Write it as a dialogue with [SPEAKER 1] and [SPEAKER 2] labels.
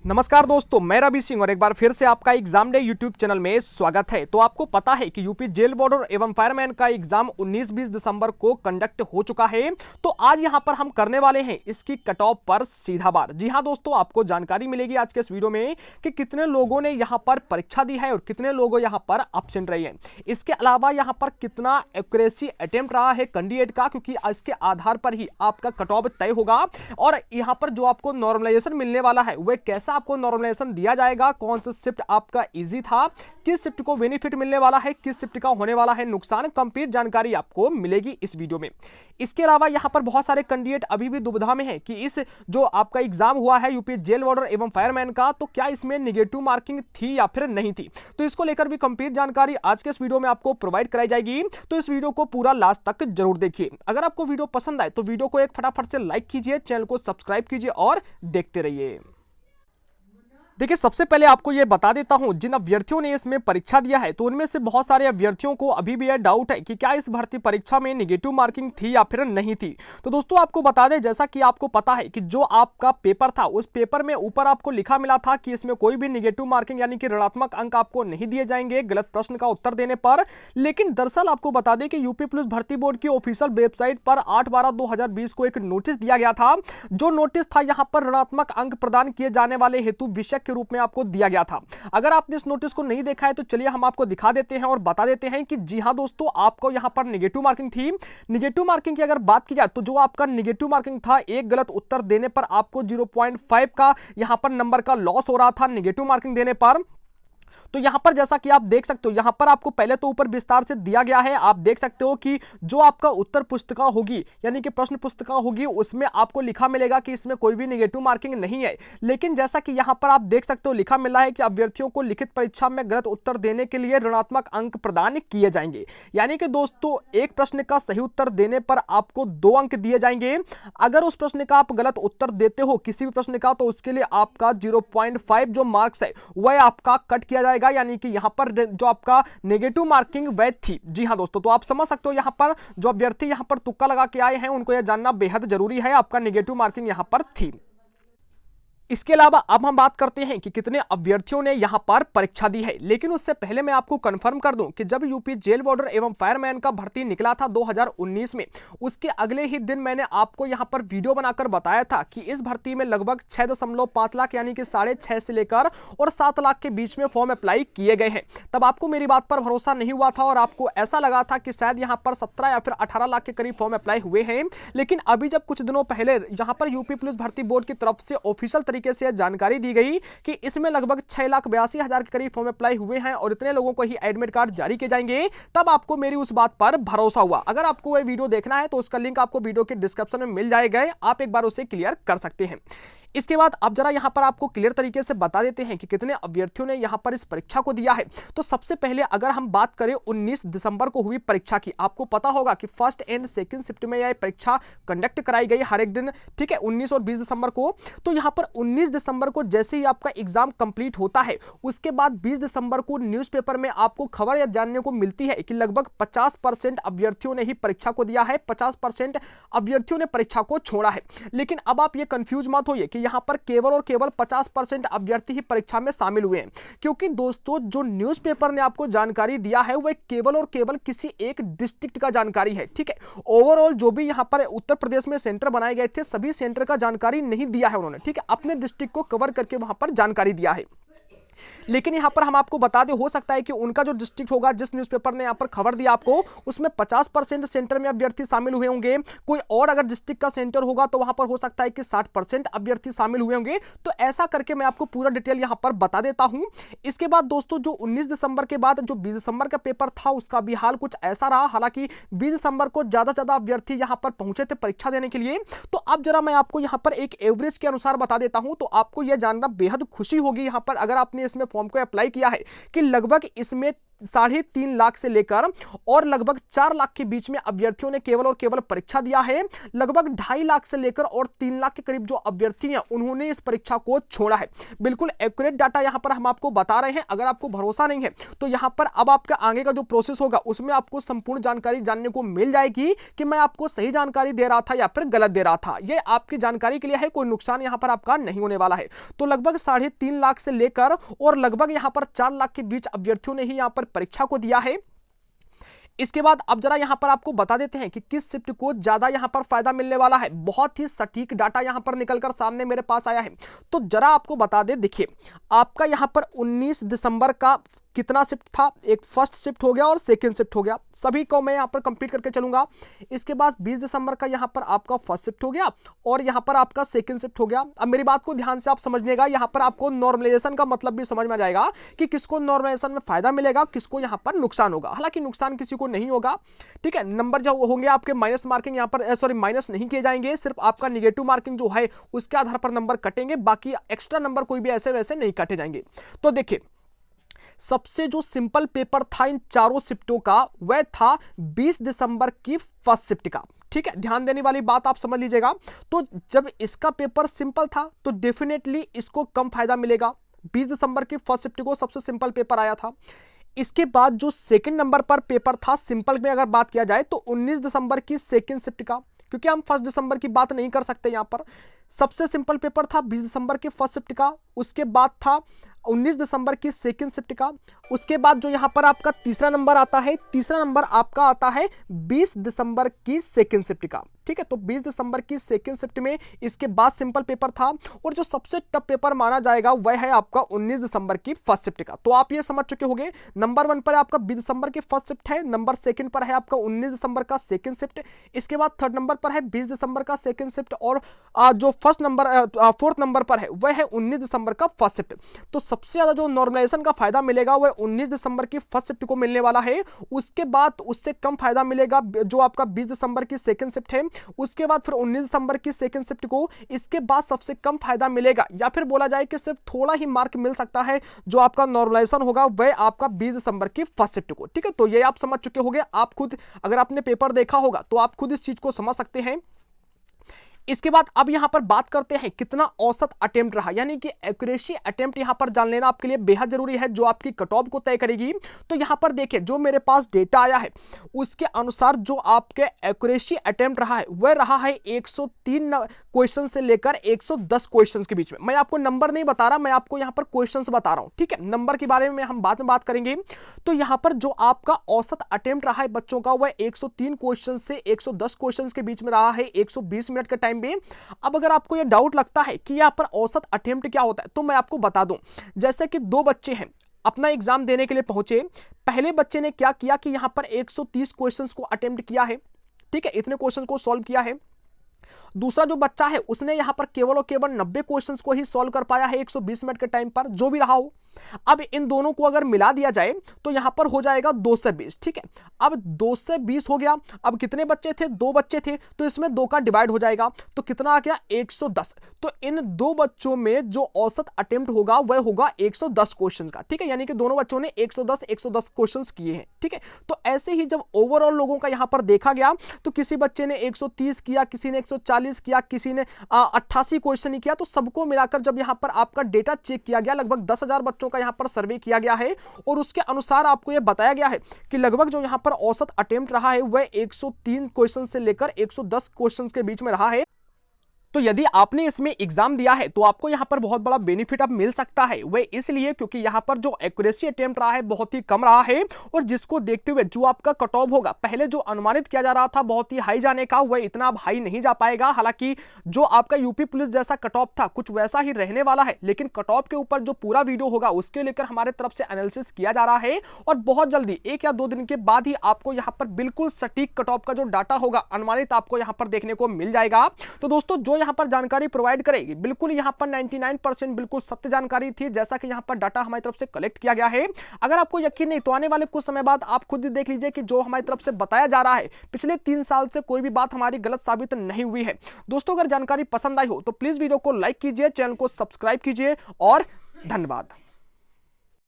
[SPEAKER 1] नमस्कार दोस्तों, मैं रवि सिंह और एक बार फिर से आपका एग्जाम डे यूट्यूब चैनल में स्वागत है। तो आपको पता है कि यूपी जेल वार्डर एवं फायरमैन का एग्जाम 19-20 दिसंबर को कंडक्ट हो चुका है। तो आज यहां पर हम करने वाले हैं इसकी कट ऑफ पर सीधा बार। जी हां दोस्तों, आपको जानकारी मिलेगी आज के इस वीडियो में कि कितने लोगों ने यहां पर परीक्षा दी है और कितने लोगों यहां पर एब्सेंट रहे हैं। इसके अलावा यहां पर कितना एक्यूरेसी अटेम्प्ट रहा है कैंडिडेट का, क्योंकि इसके आधार पर ही आपका कट ऑफ तय होगा। और यहां पर जो आपको नॉर्मलाइजेशन मिलने वाला है वह कैसा आपको नॉर्मलाइजेशन दिया जाएगा, कौन सा शिफ्ट आपका इजी था, किस शिफ्ट को बेनिफिट मिलने वाला है, किस शिफ्ट का होने वाला है नुकसान, कंप्लीट जानकारी आपको मिलेगी इस वीडियो में। इसके अलावा यहां पर बहुत सारे कैंडिडेट अभी भी दुविधा में हैं कि इस जो आपका एग्जाम हुआ है यूपी जेल वार्डर एवं फायरमैन का, तो क्या इसमें नेगेटिव मार्किंग थी या फिर नहीं थी। तो इसको लेकर भी कंप्लीट जानकारी आज के इस वीडियो में आपको प्रोवाइड कराई जाएगी। तो इस वीडियो को पूरा लास्ट तक जरूर देखिए। अगर आपको वीडियो पसंद आए तो वीडियो को एक फटाफट से लाइक कीजिए, चैनल को सब्सक्राइब कीजिए और देखते रहिए। देखिए, सबसे पहले आपको यह बता देता हूं, जिन अभ्यर्थियों ने इसमें परीक्षा दिया है तो उनमें से बहुत सारे अभ्यर्थियों को अभी भी यह डाउट है कि क्या इस भर्ती परीक्षा में नेगेटिव मार्किंग थी या फिर नहीं थी। तो दोस्तों आपको बता दें, जैसा कि आपको पता है कि जो आपका पेपर था उस पेपर में ऊपर आपको लिखा मिला था कि इसमें कोई भी नेगेटिव मार्किंग यानी कि ऋणात्मक अंक आपको नहीं दिए जाएंगे गलत प्रश्न का उत्तर देने पर। लेकिन दरअसल आपको बता दें कि यूपी पुलिस भर्ती बोर्ड की ऑफिशियल वेबसाइट पर 8/12/2020 को एक नोटिस दिया गया था। जो नोटिस था यहां पर ऋणात्मक अंक प्रदान किए जाने वाले हेतु विषय के रूप में आपको दिया गया था। अगर आपने इस नोटिस को नहीं देखा है तो चलिए हम आपको दिखा देते हैं और बता देते हैं कि जी हां दोस्तों, आपको यहां पर नेगेटिव मार्किंग थी। नेगेटिव मार्किंग की अगर बात की जाए तो जो आपका नेगेटिव मार्किंग था, एक गलत उत्तर देने पर आपको 0.5 का यहां पर नंबर का लॉस हो रहा था नेगेटिव मार्किंग देने पर। तो यहां पर जैसा कि आप देख सकते हो, यहां पर आपको पहले तो ऊपर विस्तार से दिया गया है। आप देख सकते हो कि जो आपका उत्तर पुस्तिका होगी यानी कि प्रश्न पुस्तिका होगी उसमें आपको लिखा मिलेगा कि इसमें कोई भी नेगेटिव मार्किंग नहीं है। लेकिन जैसा कि यहां पर आप देख सकते हो लिखा मिला है कि अभ्यर्थियों को लिखित परीक्षा में गलत उत्तर देने के लिए ऋणात्मक अंक प्रदान किए जाएंगे। यानी कि दोस्तों एक प्रश्न का सही उत्तर देने पर आपको 2 अंक दिए जाएंगे। अगर उस प्रश्न का आप गलत उत्तर देते हो किसी भी प्रश्न का, तो उसके लिए आपका 0.5 जो मार्क्स है वह आपका कट किया जाएगा। यानी कि यहां पर जो आपका नेगेटिव मार्किंग वैध थी। जी हां दोस्तों, तो आप समझ सकते हो यहां पर जो अभ्यर्थी यहां पर तुक्का लगा के आए हैं उनको यह जानना बेहद जरूरी है, आपका नेगेटिव मार्किंग यहां पर थी। इसके अलावा अब हम बात करते हैं कि कितने अभ्यर्थियों ने यहां पर परीक्षा दी है। लेकिन उससे पहले मैं आपको कंफर्म कर दूं कि जब यूपी जेल वार्डर एवं फायरमैन का भर्ती निकला था 2019 में, उसके अगले ही दिन मैंने आपको यहां पर वीडियो बनाकर बताया था कि इस भर्ती में लगभग 6.5 लाख यानी कि 6.5 से लेकर और 7 लाख के बीच में फॉर्म अप्लाई किए गए हैं। तब आपको मेरी बात पर भरोसा नहीं हुआ था और आपको ऐसा लगा था कि शायद यहां पर 17 या फिर 18 लाख के करीब फॉर्म अप्लाई हुए हैं। लेकिन अभी जब कुछ दिनों पहले यहां पर यूपी पुलिस भर्ती बोर्ड की तरफ से ऑफिशियल तरीके से जानकारी दी गई कि इसमें लगभग 6,82,000 के करीब फॉर्म अप्लाई हुए हैं और इतने लोगों को ही एडमिट कार्ड जारी किए जाएंगे, तब आपको मेरी उस बात पर भरोसा हुआ। अगर आपको वह वीडियो देखना है तो उसका लिंक आपको वीडियो के डिस्क्रिप्शन में मिल जाएगा, आप एक बार उसे क्लियर कर सकते हैं। इसके बाद अब जरा यहां पर आपको क्लियर तरीके से बता देते हैं कि कितने अभ्यर्थियों ने यहां पर इस परीक्षा को दिया है। तो सबसे पहले अगर हम बात करें 19 दिसंबर को हुई परीक्षा की, आपको पता होगा कि फर्स्ट एंड सेकंड शिफ्ट में यह परीक्षा कंडक्ट कराई गई हर एक दिन, ठीक है, 19 और 20 दिसंबर को। तो यहां पर 19 दिसंबर को जैसे ही आपका एग्जाम कंप्लीट होता है उसके बाद 20 दिसंबर को न्यूज़पेपर में आपको खबर यह जानने को मिलती है कि लगभग 50% अभ्यर्थियों ने ही परीक्षा को दिया है, 50% अभ्यर्थियों ने परीक्षा को छोड़ा है। लेकिन अब आप ये कंफ्यूज मत होइए कि यहां पर केवल और केवल 50% अभ्यर्थी ही परीक्षा में शामिल हुए हैं, क्योंकि दोस्तों जो न्यूज़पेपर ने आपको जानकारी दिया है वह केवल और केवल किसी एक डिस्ट्रिक्ट का जानकारी है, ठीक है। ओवरऑल जो भी यहां पर उत्तर प्रदेश में सेंटर बनाए गए थे सभी सेंटर का जानकारी नहीं दिया है उन्होंने, ठीक है, अपने डिस्ट्रिक्ट को कवर करके वहां पर जानकारी दिया है। लेकिन यहां पर हम आपको बता दें, हो सकता है कि उनका जो डिस्ट्रिक्ट होगा जिस न्यूज़पेपर ने यहां पर खबर दी आपको उसमें 50% सेंटर में अभ्यर्थी शामिल हुए होंगे। कोई और अगर डिस्ट्रिक्ट का सेंटर होगा तो वहां पर हो सकता है कि 60% अभ्यर्थी शामिल हुए होंगे। तो ऐसा करके मैं आपको पूरा डिटेल यहां पर बता देता हूं। इसके बाद दोस्तों जो 19 दिसंबर के बाद जो 20 दिसंबर का पेपर था उसका भी हाल कुछ ऐसा रहा। हालांकि 20 दिसंबर को ज्यादा से ज्यादा अभ्यर्थी यहां पर पहुंचे थे परीक्षा देने के लिए। तो अब जरा मैं आपको यहां पर एक एवरेज के अनुसार बता देता हूं, तो आपको यह जानना बेहद खुशी होगी यहां पर अगर आपने इसमें फॉर्म को अप्लाई किया है कि लगभग इसमें 3.5 लाख से लेकर और लगभग 4 लाख के बीच में अभ्यर्थियों ने केवल और केवल परीक्षा दिया है। लगभग 2.5 लाख से लेकर और 3 लाख के करीब जो अभ्यर्थी हैं उन्होंने इस परीक्षा को छोड़ा है। बिल्कुल एक्यूरेट डाटा यहां पर हम आपको बता रहे हैं। अगर आपको भरोसा नहीं है तो यहां पर अब आपका आगे का जो प्रोसेस होगा उसमें आपको संपूर्ण जानकारी जानने को मिल जाएगी कि मैं आपको सही जानकारी दे रहा था या फिर गलत दे रहा था। यह आपकी जानकारी के लिए है, कोई नुकसान यहां पर आपका नहीं होने वाला है। तो लगभग 3.5 लाख से लेकर और लगभग यहां पर 4 लाख के बीच अभ्यर्थियों ने ही यहां पर परीक्षा को दिया है। इसके बाद अब जरा यहां पर आपको बता देते हैं कि किस शिफ्ट को ज्यादा यहां पर फायदा मिलने वाला है। बहुत ही सटीक डाटा यहां पर निकलकर सामने मेरे पास आया है, तो जरा आपको बता दे। देखिए आपका यहां पर 19 दिसंबर का कितना शिफ्ट था, एक फर्स्ट शिफ्ट हो गया और सेकंड शिफ्ट हो गया, सभी को मैं यहां पर कंप्लीट करके चलूंगा। इसके बाद 20 दिसंबर का यहां पर आपका फर्स्ट शिफ्ट हो गया और यहां पर आपका सेकंड शिफ्ट हो गया। अब मेरी बात को ध्यान से आप समझिएगा, यहां पर आपको नॉर्मलाइजेशन का मतलब भी समझ में आ जाएगा कि किसको नॉर्मलाइजेशन में फायदा मिलेगा, किसको यहां पर नुकसान होगा। हालांकि नुकसान किसी को नहीं होगा, ठीक है। नंबर जो होंगे आपके माइनस मार्किंग यहां पर सॉरी माइनस नहीं किए जाएंगे, सिर्फ आपका निगेटिव मार्किंग जो है उसके आधार पर नंबर कटेंगे, बाकी एक्स्ट्रा नंबर कोई भी ऐसे वैसे नहीं काटे जाएंगे। तो देखिए सबसे जो सिंपल पेपर था इन चारों शिफ्टों का वह था 20 दिसंबर की फर्स्ट शिफ्ट का, ठीक है। ध्यान देने वाली बात आप समझ लीजिएगा। तो जब इसका पेपर सिंपल था तो डेफिनेटली इसको कम फायदा मिलेगा। 20 दिसंबर की फर्स्ट शिफ्ट को सबसे सिंपल पेपर आया था। इसके बाद जो सेकंड नंबर पर पेपर था सिंपल में अगर बात किया जाए तो 19 दिसंबर की सेकंड शिफ्ट का, क्योंकि हम फर्स्ट दिसंबर की बात नहीं कर सकते यहां पर। सबसे सिंपल पेपर था 20 दिसंबर के फर्स्ट शिफ्ट का, उसके बाद था 19 दिसंबर की सेकंड शिफ्ट का, उसके बाद जो यहां पर आपका तीसरा नंबर आता है, तीसरा नंबर आपका आता है 20 दिसंबर की सेकंड शिफ्ट का, ठीक है। तो 20 दिसंबर की सेकंड शिफ्ट में इसके बाद सिंपल पेपर था और जो सबसे टफ पेपर माना जाएगा वह है आपका 19 दिसंबर की फर्स्ट शिफ्ट का। तो आप ये समझ चुके होंगे, नंबर 1 पर आपका 20 दिसंबर की फर्स्ट शिफ्ट है, नंबर सेकंड पर है आपका 19 दिसंबर का सेकंड शिफ्ट, इसके बाद थर्ड नंबर पर है 20 दिसंबर का सेकंड शिफ्ट और जो फर्स्ट नंबर फोर्थ नंबर पर है वह है 19 दिसंबर का फर्स्ट शिफ्ट। तो सबसे ज्यादा जो नॉर्मलाइजेशन का फायदा मिलेगा वह 19 दिसंबर की फर्स्ट शिफ्ट को मिलने वाला है। उसके बाद उससे कम फायदा मिलेगा जो आपका 20 दिसंबर की सेकंड शिफ्ट है, उसके बाद फिर 19 दिसंबर की सेकंड शिफ्ट को, इसके बाद सबसे कम फायदा मिलेगा या फिर बोला जाए कि सिर्फ थोड़ा ही मार्क मिल सकता है जो आपका नॉर्मलाइजेशन होगा वह आपका 20 दिसंबर की फर्स्ट शिफ्ट को, ठीक है। तो ये आप समझ चुके होंगे, आप खुद अगर आपने पेपर देखा होगा तो आप खुद इस चीज को समझ सकते हैं। इसके बाद अब यहां पर बात करते हैं कितना औसत अटेम्प्ट रहा, यानी कि एक्यूरेसी अटेम्प्ट यहां पर जान लेना आपके लिए बेहद जरूरी है, जो आपकी कट ऑफ को तय करेगी। तो यहां पर देखिए जो मेरे पास डेटा आया है उसके अनुसार जो आपके एक्यूरेसी अटेम्प्ट रहा है वह रहा है 103 क्वेश्चन से लेकर 110 क्वेश्चन के बीच में। मैं आपको नंबर नहीं बता रहा, मैं आपको यहां पर क्वेश्चन बता रहा हूं, ठीक है। नंबर के बारे में हम बाद में बात करेंगे। तो यहां पर जो आपका औसत अटेम्प्ट रहा है बच्चों का वह 103 क्वेश्चन से 110 क्वेश्चन के बीच में रहा है 120 मिनट का टाइम में। अब अगर आपको यह डाउट लगता है कि यहां पर औसत अटेम्प्ट क्या होता है तो मैं आपको बता दूं। जैसे कि दो बच्चे हैं अपना एग्जाम देने के लिए पहुंचे, पहले बच्चे ने क्या किया कि यहां पर 130 क्वेश्चंस को अटेम्प्ट किया है, ठीक है, इतने क्वेश्चन को सॉल्व किया है। दूसरा जो बच्चा है उसने यहां पर केवल और केवल 90 क्वेश्चंस को ही सॉल्व कर पाया है 120 मिनट के टाइम पर, जो भी रहा हो। अब इन दोनों को अगर मिला दिया जाए तो यहां पर हो जाएगा 2 से 20, ठीक है। अब 2 से 20 हो गया, अब कितने बच्चे थे, 2 बच्चे थे, तो इसमें 2 का डिवाइड हो जाएगा तो कितना आ गया 110। तो इन दो बच्चों में जो औसत अटेम्प्ट होगा वह होगा 110 क्वेश्चन का, ठीक है, यानी कि दोनों बच्चों ने 110 क्वेश्चन किए हैं, ठीक है। तो ऐसे ही जब ओवरऑल लोगों का यहां पर देखा गया तो किसी बच्चे ने 130 किया, किसी ने 140 किया, किसी ने 88 क्वेश्चन ही किया। तो सबको मिलाकर जब यहां पर आपका डेटा चेक किया गया लगभग 10,000 बच्चों का यहां पर सर्वे किया गया है और उसके अनुसार आपको यह बताया गया है कि लगभग जो यहां पर औसत अटेम्प्ट रहा है वह 103 क्वेश्चन से लेकर 110 क्वेश्चन के बीच में रहा है। तो यदि आपने इसमें एग्जाम दिया है तो आपको यहां पर बहुत बड़ा बेनिफिट अब मिल सकता है, वह इसलिए क्योंकि यहां पर जो एक्यूरेसी अटेम्प्ट रहा है बहुत ही कम रहा है और जिसको देखते हुए जो आपका कट ऑफ होगा, पहले जो अनुमानित किया जा रहा था बहुत ही हाई जाने का, वह इतना अब हाई नहीं जा पाएगा। हालांकि जो आपका यूपी पुलिस जैसा कट ऑफ था कुछ वैसा ही रहने वाला है, लेकिन कट ऑफ के ऊपर जो पूरा वीडियो होगा उसके लेकर हमारे तरफ से एनालिसिस किया जा रहा है और बहुत जल्दी 1 या 2 दिन के बाद ही आपको यहां पर बिल्कुल सटीक कट ऑफ का जो डाटा होगा अनुमानित आपको यहां पर देखने को मिल जाएगा। तो दोस्तों जो यहां पर जानकारी प्रोवाइड करेगी बिल्कुल यहां पर 99% बिल्कुल सत्य जानकारी थी, जैसा कि यहां पर डाटा हमारी तरफ से कलेक्ट किया गया है। अगर आपको यकीन नहीं तो आने वाले कुछ समय बाद आप खुद ही देख लीजिए कि जो हमारी तरफ से बताया जा रहा है पिछले 3 साल से कोई भी बात हमारी गलत साबित नहीं हुई है। दोस्तों अगर जानकारी पसंद आई हो तो प्लीज वीडियो को लाइक कीजिए, चैनल को सब्सक्राइब कीजिए और धन्यवाद।